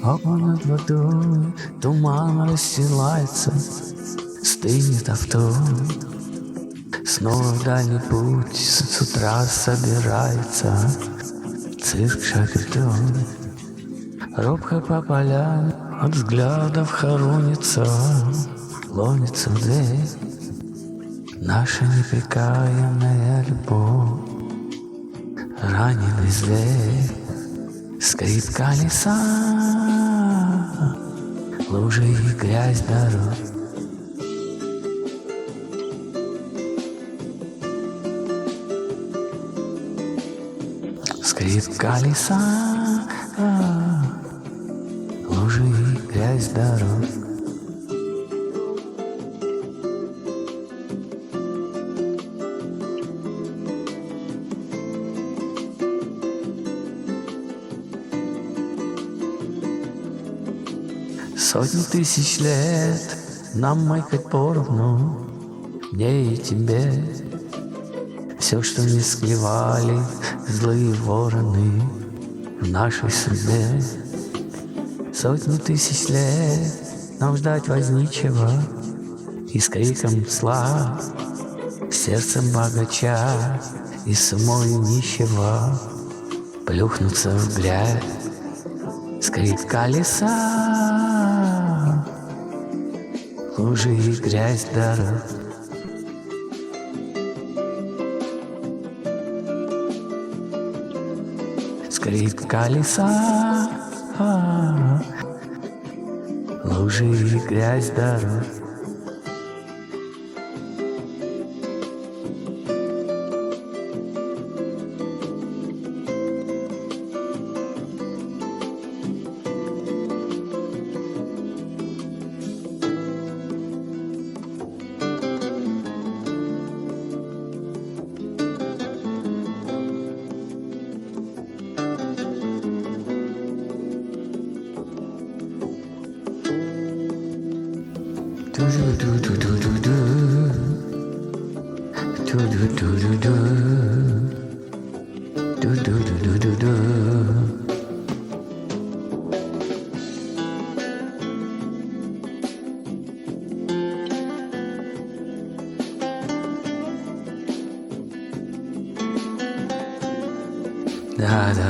Оба над водой туман расстилается, стынет авто. Снова в дальний путь с утра собирается цирк Шапито. Робко по полям от взглядов хоронится, ломится в дверь наша непрекаянная любовь. Раненый зверь, скрип колеса, лужи и грязь дорог. Скрип колеса, лужи и грязь дорог. Сотни тысяч лет нам майкать поровну, мне и тебе. Все, что не склевали злые вороны в нашей судьбе. Сотни тысяч лет нам ждать возничего, и с криком слав, сердцем богача и самой нищего плюхнуться в грязь. Скрип колеса, лужи и грязь дорог. Скрип колеса, лужи и грязь дорог. Да-да.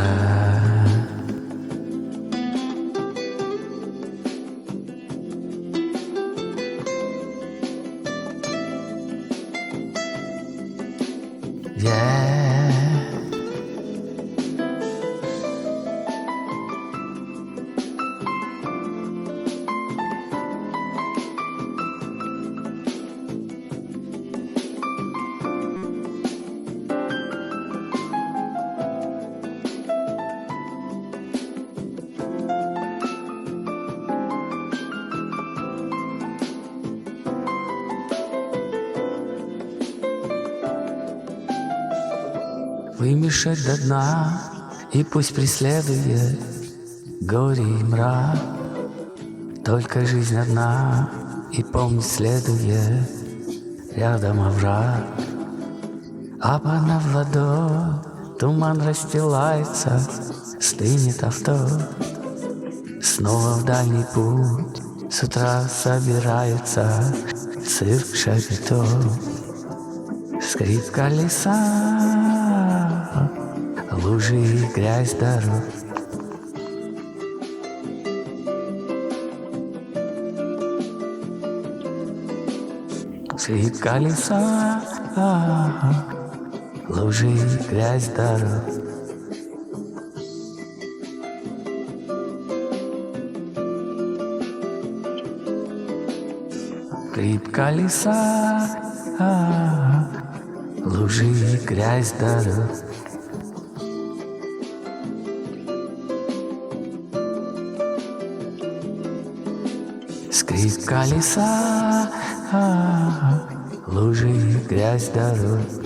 Вымешать до дна, и пусть преследует горе и мрак. Только жизнь одна, и помнить следует рядом овраг. А под водой туман расстилается, стынет авто. Снова в дальний путь с утра собирается цирк Шапито. Скрип колеса, лужи и грязь дорог. Скрип колеса, лужи и грязь дорог. Скрип колеса, лужи и грязь дорог. Скрип колеса, лужи и грязь дорог.